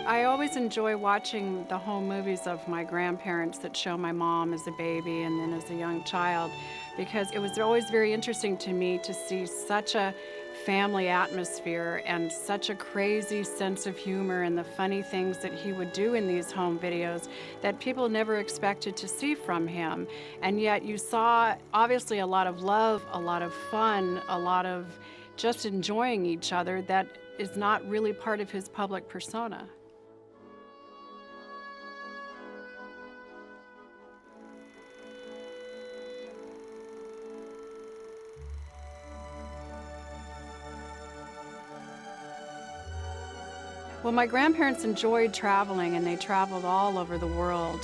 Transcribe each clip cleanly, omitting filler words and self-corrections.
I always enjoy watching the home movies of my grandparents that show my mom as a baby and then as a young child, because it was always very interesting to me to see such a family atmosphere and such a crazy sense of humor and the funny things that he would do in these home videos that people never expected to see from him. And yet you saw obviously a lot of love, a lot of fun, a lot of just enjoying each other that is not really part of his public persona. Well, my grandparents enjoyed traveling and they traveled all over the world.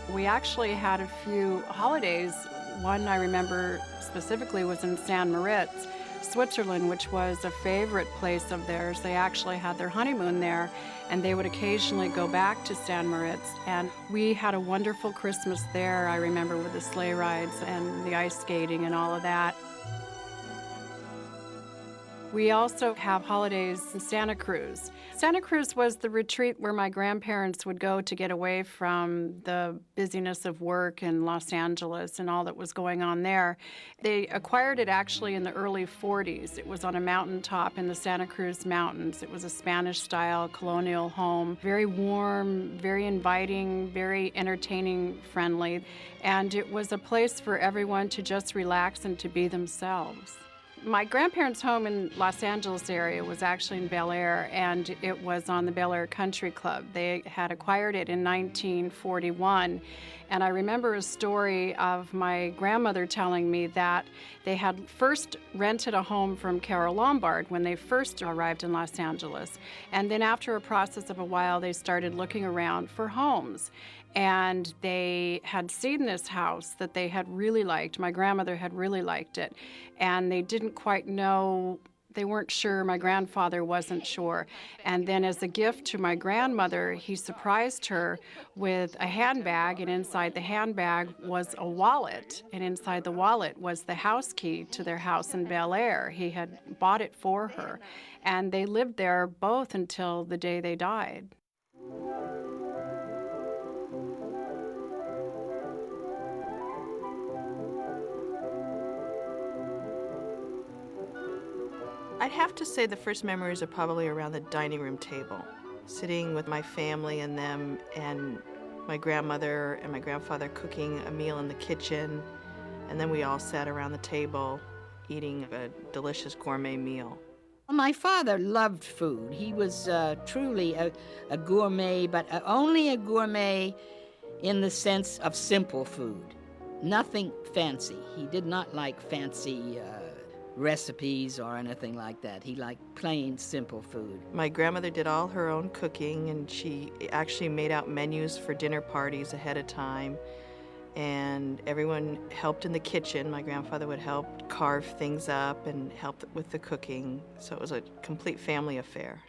We actually had a few holidays. One I remember specifically was in San Moritz, Switzerland, which was a favorite place of theirs. They actually had their honeymoon there, and they would occasionally go back to San Moritz. And we had a wonderful Christmas there, I remember, with the sleigh rides and the ice skating and all of that. We also have holidays in Santa Cruz. Santa Cruz was the retreat where my grandparents would go to get away from the busyness of work in Los Angeles and all that was going on there. They acquired it actually in the early 40s. It was on a mountaintop in the Santa Cruz Mountains. It was a Spanish-style colonial home, very warm, very inviting, very entertaining, friendly, and it was a place for everyone to just relax and to be themselves. My grandparents' home in Los Angeles area was actually in Bel Air, and it was on the Bel Air Country Club. They had acquired it in 1941, and I remember a story of my grandmother telling me that they had first rented a home from Carol Lombard when they first arrived in Los Angeles, and then after a process of a while, they started looking around for homes. And they had seen this house that they had really liked. My grandmother had really liked it. And they didn't quite know, they weren't sure. My grandfather wasn't sure. And then as a gift to my grandmother, he surprised her with a handbag. And inside the handbag was a wallet. And inside the wallet was the house key to their house in Bel Air. He had bought it for her. And they lived there both until the day they died. I'd have to say the first memories are probably around the dining room table, sitting with my family and them, and my grandmother and my grandfather cooking a meal in the kitchen, and then we all sat around the table eating a delicious gourmet meal. My father loved food. He was truly a gourmet, but only a gourmet in the sense of simple food. Nothing fancy. He did not like fancy recipes or anything like that. He liked plain, simple food. My grandmother did all her own cooking, and she actually made out menus for dinner parties ahead of time. And everyone helped in the kitchen. My grandfather would help carve things up and help with the cooking. So it was a complete family affair.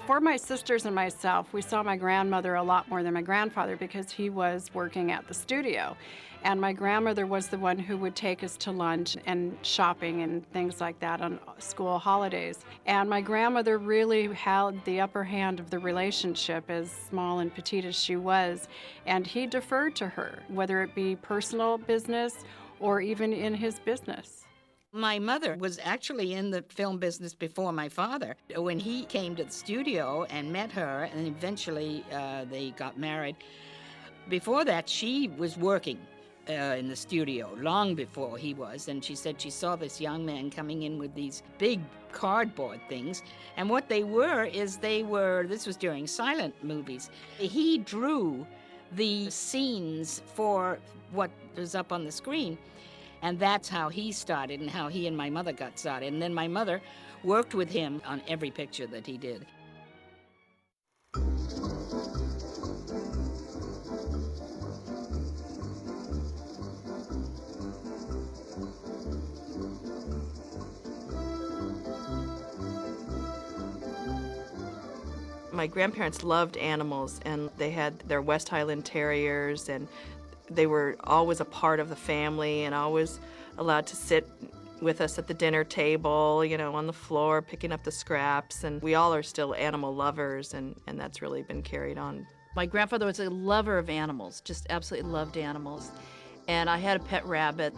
For my sisters and myself, we saw my grandmother a lot more than my grandfather because he was working at the studio. And my grandmother was the one who would take us to lunch and shopping and things like that on school holidays. And my grandmother really held the upper hand of the relationship, as small and petite as she was. And he deferred to her, whether it be personal business or even in his business. My mother was actually in the film business before my father. When he came to the studio and met her, and eventually they got married, before that she was working in the studio long before he was, and she said she saw this young man coming in with these big cardboard things, and what they were is this was during silent movies. He drew the scenes for what was up on the screen. And that's how he started and how he and my mother got started. And then my mother worked with him on every picture that he did. My grandparents loved animals, and they had their West Highland Terriers, and they were always a part of the family and always allowed to sit with us at the dinner table, on the floor, picking up the scraps. And we all are still animal lovers, and that's really been carried on. My grandfather was a lover of animals, just absolutely loved animals. And I had a pet rabbit,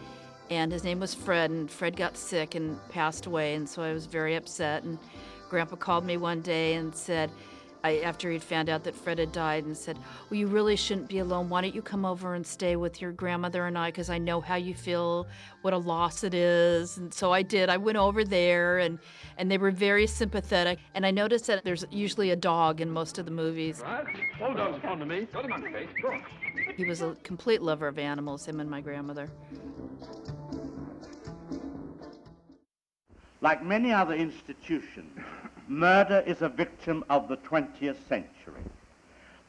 and his name was Fred, and Fred got sick and passed away, and so I was very upset. And Grandpa called me one day and said, after he'd found out that Fred had died, and said, well, you really shouldn't be alone. Why don't you come over and stay with your grandmother and I, because I know how you feel, what a loss it is. And so I did. I went over there, and they were very sympathetic. And I noticed that there's usually a dog in most of the movies. All dogs come to me. Got him on face. Go on. He was a complete lover of animals, him and my grandmother. Like many other institutions, murder is a victim of the 20th century.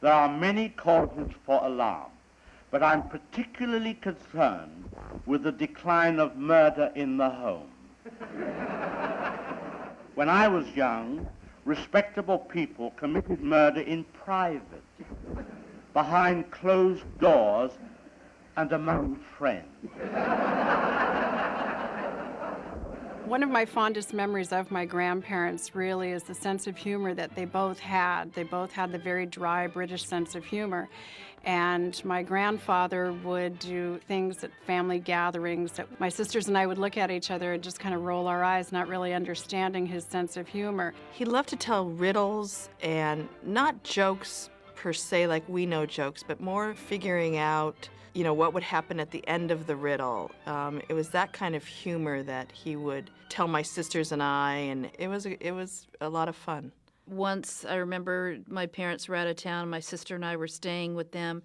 There are many causes for alarm, but I'm particularly concerned with the decline of murder in the home. When I was young, respectable people committed murder in private, behind closed doors and among friends. One of my fondest memories of my grandparents really is the sense of humor that they both had. They both had the very dry British sense of humor. And my grandfather would do things at family gatherings that my sisters and I would look at each other and just kind of roll our eyes, not really understanding his sense of humor. He loved to tell riddles, and not jokes per se like we know jokes, but more figuring out what would happen at the end of the riddle. It was that kind of humor that he would tell my sisters and I, and it was a lot of fun. Once I remember my parents were out of town, my sister and I were staying with them,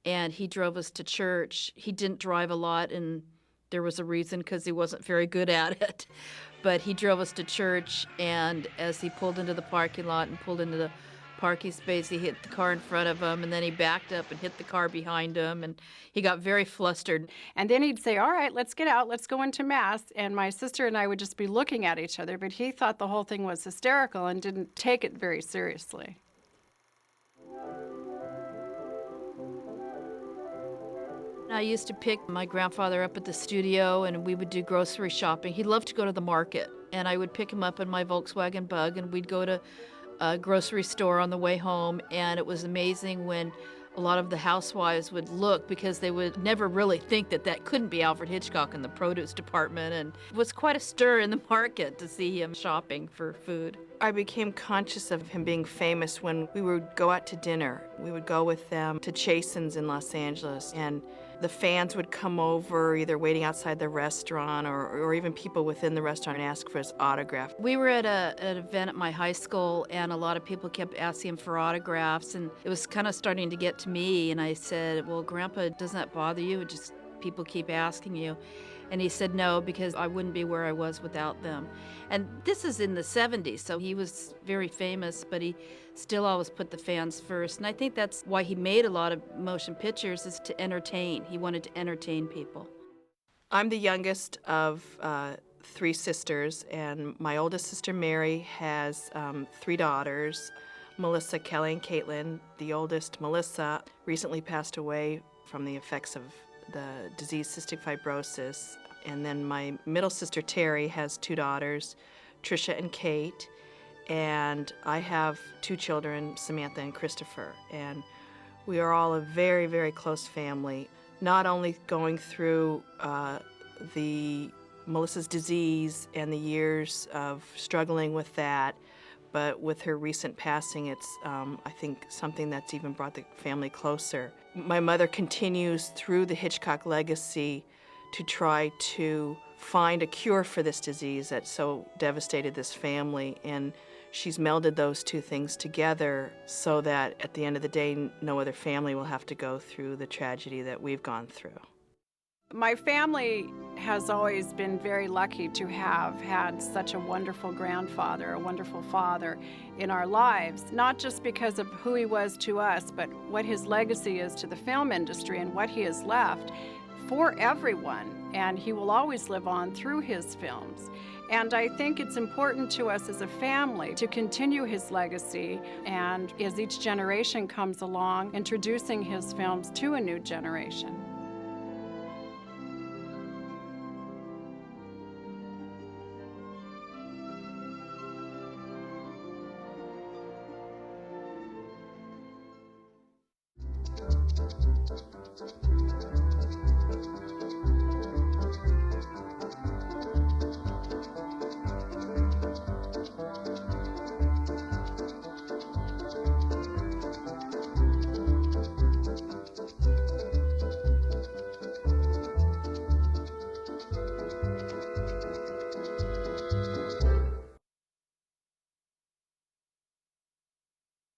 and he drove us to church. He didn't drive a lot, and there was a reason, because he wasn't very good at it. But he drove us to church, and as he pulled into the parking lot and pulled into the parking space, he hit the car in front of him, and then he backed up and hit the car behind him, and he got very flustered. And then he'd say, all right, let's get out, let's go into Mass. And my sister and I would just be looking at each other, but he thought the whole thing was hysterical and didn't take it very seriously. I used to pick my grandfather up at the studio, and we would do grocery shopping. He loved to go to the market, and I would pick him up in my Volkswagen Bug, and we'd go to a grocery store on the way home. And it was amazing when a lot of the housewives would look, because they would never really think that couldn't be Alfred Hitchcock in the produce department. And it was quite a stir in the market to see him shopping for food. I became conscious of him being famous when we would go out to dinner. We would go with them to Chasen's in Los Angeles, and the fans would come over, either waiting outside the restaurant or even people within the restaurant, and ask for his autograph. We were at an event at my high school, and a lot of people kept asking him for autographs, and it was kind of starting to get to me, and I said, well, Grandpa, doesn't that bother you? Just people keep asking you. And he said no, because I wouldn't be where I was without them. And this is in the 70s, so he was very famous, but he still always put the fans first. And I think that's why he made a lot of motion pictures, is to entertain. He wanted to entertain people. I'm the youngest of 3 sisters, and my oldest sister, Mary, has 3 daughters, Melissa, Kelly, and Caitlin. The oldest, Melissa, recently passed away from the effects of the disease cystic fibrosis. And then my middle sister, Terry, has 2 daughters, Tricia and Kate. And I have 2 children, Samantha and Christopher. And we are all a very, very close family, not only going through Melissa's disease and the years of struggling with that, but with her recent passing, it's, I think, something that's even brought the family closer. My mother continues through the Hitchcock legacy to try to find a cure for this disease that so devastated this family, and she's melded those 2 things together so that at the end of the day, no other family will have to go through the tragedy that we've gone through. My family has always been very lucky to have had such a wonderful grandfather, a wonderful father in our lives, not just because of who he was to us, but what his legacy is to the film industry and what he has left for everyone. And he will always live on through his films. And I think it's important to us as a family to continue his legacy, and as each generation comes along, introducing his films to a new generation.